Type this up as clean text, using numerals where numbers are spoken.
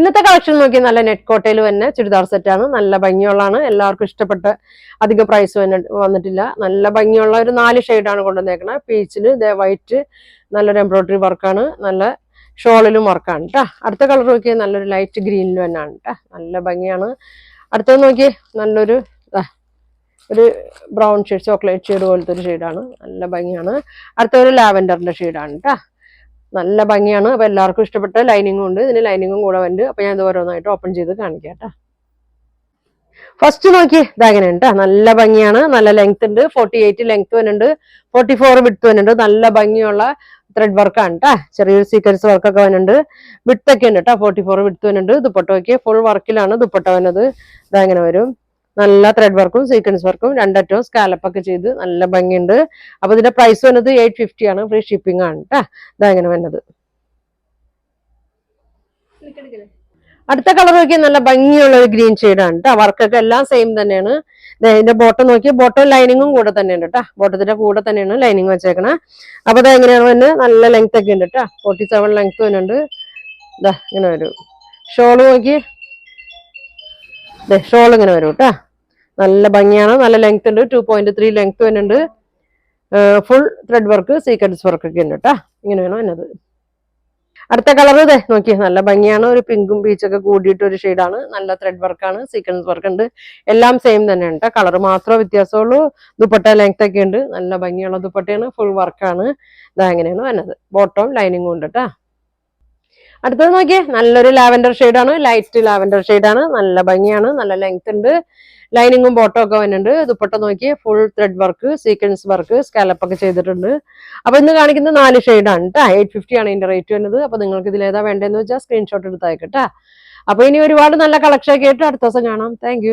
ഇന്നത്തെ കളക്ഷൻ നോക്കി നല്ല നെറ്റ് കോട്ടയിൽ തന്നെ ചുരിദാർ സെറ്റാണ്. നല്ല ഭംഗിയുള്ളതാണ്, എല്ലാവർക്കും ഇഷ്ടപ്പെട്ട. അധികം പ്രൈസ് വന്നിട്ടില്ല. നല്ല ഭംഗിയുള്ള ഒരു 4 ഷെയ്ഡാണ് കൊണ്ടുവന്നേക്കണത്. പീച്ചില് വൈറ്റ്, നല്ലൊരു എംബ്രോയിഡറി വർക്കാണ്, നല്ല ഷോളിലും വർക്കാണ് കേട്ടോ. അടുത്ത കളർ നോക്കിയാൽ നല്ലൊരു ലൈറ്റ് ഗ്രീനിലും തന്നെയാണ് കേട്ടോ. നല്ല ഭംഗിയാണ്. അടുത്തത് നോക്കിയേ നല്ലൊരു ഒരു ബ്രൗൺ ഷെയ്ഡ്, ചോക്ലേറ്റ് ഷെയ്ഡ് പോലത്തെ ഒരു ഷെയ്ഡാണ്. നല്ല ഭംഗിയാണ്. അടുത്തൊരു ലാവൻഡറിന്റെ ഷെയ്ഡാണ് കേട്ടോ. നല്ല ഭംഗിയാണ്. അപ്പൊ എല്ലാവർക്കും ഇഷ്ടപ്പെട്ട ലൈനിങ്ങും ഉണ്ട്. ഇതിന് ലൈനിങ്ങും കൂടെ ഉണ്ട്. അപ്പൊ ഞാൻ ഇത് ഓരോന്നായിട്ട് ഓപ്പൺ ചെയ്ത് കാണിക്കാം കേട്ടോ. ഫസ്റ്റ് നോക്കി ഇതാങ്ങനെ കേട്ടോ. നല്ല ഭംഗിയാണ്, നല്ല ലെങ്ത് ഉണ്ട്. 48 ലെങ്ത് വരുന്നുണ്ട്, 44 വിഡ്ത്ത് വരുന്നുണ്ട്. നല്ല ഭംഗിയുള്ള ത്രെഡ് വർക്കാണ് കേട്ടോ. ചെറിയൊരു സീക്വൻസ് വർക്കൊക്കെ വരുന്നുണ്ട്. വിഡ്ത്തൊക്കെ ഉണ്ട് കേട്ടോ. 44 വിഡ്ത്ത് വരുന്നുണ്ട്. ദുപ്പട്ട നോക്കിയ ഫുൾ വർക്കിലാണ് ദുപ്പട്ട വരുന്നത്. ഇതങ്ങനെ വരും. നല്ല ത്രെഡ് വർക്കും സീക്വൻസ് വർക്കും രണ്ടറ്റവും സ്കാലപ്പ് ഒക്കെ ചെയ്ത് നല്ല ഭംഗിയുണ്ട്. അപ്പൊ ഇതിന്റെ പ്രൈസ് വന്നത് 850 ആണ്. ഫ്രീ ഷിപ്പിംഗ് ആണ് കേട്ടോ. ഇതങ്ങനെ വരുന്നത്. അടുത്ത കളർ നോക്കിയാൽ നല്ല ഭംഗിയുള്ള ഒരു ഗ്രീൻ ഷെയ്ഡാണ് കേട്ടോ. വർക്കൊക്കെ എല്ലാം സെയിം തന്നെയാണ്. ഇതിന്റെ ബോട്ടം നോക്കി, ബോട്ടം ലൈനിങ്ങും കൂടെ തന്നെയുണ്ട് കേട്ടോ. ബോട്ടത്തിന്റെ കൂടെ തന്നെയാണ് ലൈനിങ് വെച്ചേക്കണേ. അപ്പൊ ഇത് എങ്ങനെയാണ് തന്നെ നല്ല ലെങ്ത് ഒക്കെ ഉണ്ട് കേട്ടോ. 47 ലെങ്ത് വരുന്നുണ്ട്. ഇതാ ഇങ്ങനെ വരും. ഷോള് നോക്കി, ഷോൾ ഇങ്ങനെ വരും കേട്ടോ. നല്ല ഭംഗിയാണ്, നല്ല ലെങ്ത് ഉണ്ട്. 2.3 ലെങ്ത് വരുന്നുണ്ട്. Full thread work sequence work ഒക്കെ ഉണ്ട് കേട്ടോ. ഇങ്ങനെ വേണം എന്നത്. അടുത്ത കളർ ഇതേ നോക്കി, നല്ല ഭംഗിയാണ്. ഒരു പിങ്കും പീച്ചൊക്കെ കൂടിയിട്ട് ഒരു ഷെയ്ഡാണ്. നല്ല ത്രെഡ് വർക്കാണ്, സീക്വൻസ് വർക്ക് ഉണ്ട്. എല്ലാം സെയിം തന്നെയാണ് കേട്ടോ. കളർ മാത്രമേ വ്യത്യാസമുള്ളൂ. ദുപ്പട്ട ലെങ്ത് ഒക്കെ ഉണ്ട്. നല്ല ഭംഗിയുള്ള ദുപ്പട്ടയാണ്, ഫുൾ വർക്കാണ്. ഇതാ എങ്ങനെയാണ് വരുന്നത്. ബോട്ടവും ലൈനിങ്ങും ഉണ്ട് കേട്ടോ. അടുത്തത് നോക്കിയേ നല്ലൊരു ലാവൻഡർ ഷെയ്ഡാണ്, ലൈറ്റ് ലാവൻഡർ ഷെയ്ഡാണ്. നല്ല ഭംഗിയാണ്, നല്ല ലെങ്ത് ഉണ്ട്. ലൈനിങ്ങും ബോട്ടം ഒക്കെ വരുന്നുണ്ട്. ദുപ്പട്ട നോക്കി full thread work sequence work scallop ഒക്കെ ചെയ്തിട്ടുണ്ട്. അപ്പൊ ഇന്ന് കാണിക്കുന്ന 4 ഷെയ്ഡാണ് കേട്ടോ. 850 ആണ് ഇതിന്റെ റേറ്റ് വരുന്നത്. അപ്പൊ നിങ്ങൾക്ക് ഇതിൽ ഏതാ വേണ്ടതെന്ന് വെച്ചാൽ സ്ക്രീൻഷോട്ട് എടുത്ത് അയക്കട്ടെ. അപ്പൊ ഇനി ഒരുപാട് നല്ല കളക്ഷൻ ഒക്കെ ആയിട്ട് അടുത്ത ദിവസം കാണാം. താങ്ക്